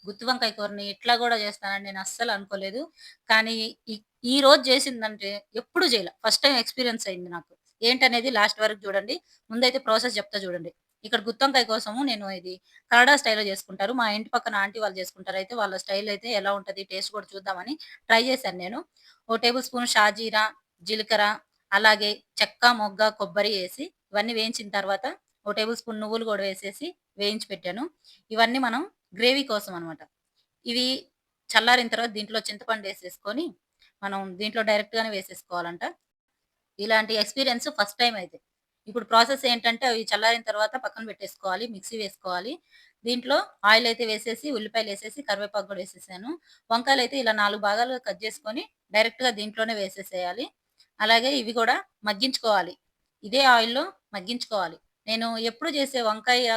గుత్తి వంకాయ కూరని ఇట్లా గూడా జేస్తానని నేను అస్సలు అనుకోలేదు. కానీ ఈ ఈ రోజు జేసిందంటే ఎప్పుడు జేయల. ఫస్ట్ టైమ్ ఎక్స్‌పీరియన్స్ అయింది నాకు. ఏంటనేది లాస్ట్ వరకు జూడండి. ముందైతే ప్రాసెస్ జెప్తా జూడండి. ఇక్కడ గుత్తి వంకాయ కోసము నేను ఇది కన్నడ స్టైల్‌లో జేసుకుంటారు. మా ఇంటి పక్కన ఆంటీ వాళ్ళు జేసుకుంటారు. అయితే వాళ్ళ స్టైల్ అయితే ఎలా ఉంటది టేస్ట్ గూడా చూద్దామని ట్రై జేశాను నేను. ఓ టేబుల్ స్పూన్ షాజీరా, జీలకర్ర, అలాగే చెక్క, మొగ్గ, కొబ్బరి ఏసి ఇవన్నీ వేయించిన తర్వాత ఓ టేబుల్ స్పూన్ నువ్వులు గూడా వేసేసి వేయించి పెట్టాను. ఇవన్నీ మనం గ్రేవీ కోసం అనమాట. ఇవి చల్లారిన తర్వాత దీంట్లో చింతపండేసేసుకొని, మనం దీంట్లో డైరెక్ట్‌గానే వేసేసుకోవాలంట. ఇలాంటి ఎక్స్‌పీరియన్స్ ఫస్ట్ టైమ్ అయితే. ఇప్పుడు ప్రాసెస్ ఏంటంటే అవి చల్లారిన తర్వాత పక్కన పెట్టేసుకోవాలి. మిక్సీ వేసుకోవాలి. దీంట్లో ఆయిల్ అయితే వేసేసి, ఉల్లిపాయలేసేసి, కరివేపాకు గూడా వేసేసాను. వంకాయలైతే ఇలా 4 భాగాలుగా కట్ చేసుకొని డైరెక్ట్‌గా దీంట్లోనే వేసేసేయాలి. అలాగే ఇవి గూడా మగ్గించుకోవాలి. ఇదే ఆయిల్‌లో మగ్గించుకోవాలి. నేను ఎప్పుడు చేసే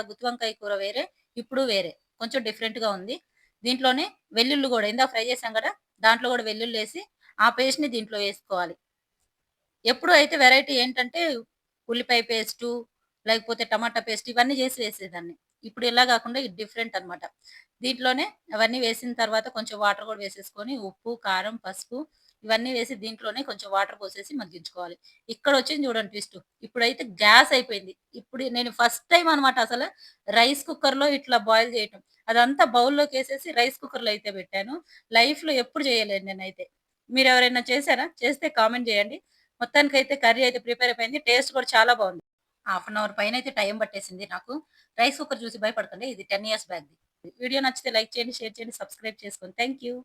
గుత్తి వంకాయ కూర వేరే, ఇప్పుడు వేరే. కొంచెం డిఫరెంట్‌గా ఉంది. దీంట్లోనే వెల్లుల్లి గూడా ఇందాక ఫ్రై చేసాం గదా! దాంట్లో గూడా వెల్లుల్లేసి, ఆ పేస్ట్‌ని దీంట్లో వేసుకోవాలి. ఎప్పుడు అయితే వెరైటీ ఏంటంటే, ఉల్లిపాయ పేస్టు, లేకపోతే టమాటా పేస్ట్ ఇవన్నీ జేసి వేసేదాన్ని. ఇప్పుడు ఇలా గాకుండా ఇది డిఫరెంట్ అన్నమాట. దీంట్లోనే అవన్నీ వేసిన తర్వాత కొంచెం వాటర్ గూడా వేసేసుకొని, ఉప్పు, కారం, పసుపు ఇవన్నీ వేసి దీంట్లోనే కొంచెం వాటర్ పోసేసి మగ్గించుకోవాలి. ఇక్కడొచ్చింది చూడండి ట్విస్టు. ఇప్పుడైతే గ్యాస్ అయిపోయింది. ఇప్పుడు నేను ఫస్ట్ టైమ్ అన్నమాట అసల రైస్ కుక్కర్‌లో ఇట్లా బాయిల్ చేయటం. అదంతా బౌల్‌లోకేసేసి రైస్ కుక్కర్‌లో అయితే పెట్టాను. లైఫ్‌లో ఎప్పుడు చేయలేదు నేనైతే. మీరెవరైనా చేసారా? చేస్తే కామెంట్ జేయండి. మొత్తానికైతే కర్రీ అయితే ప్రిపేర్ అయిపోయింది. టేస్ట్ కూడా చాలా బావుంది. హాఫ్ అన్ అవర్ పైనైతే టైం పట్టేసింది నాకు. రైస్ కుక్కర్ చూసి భయపడకండి. ఇది 10 ఇయర్స్ బ్యాక్‌ది. వీడియో నచ్చితే లైక్ చేయండి, షేర్ చేయండి, సబ్స్క్రైబ్ చేసుకోండి. Thank you.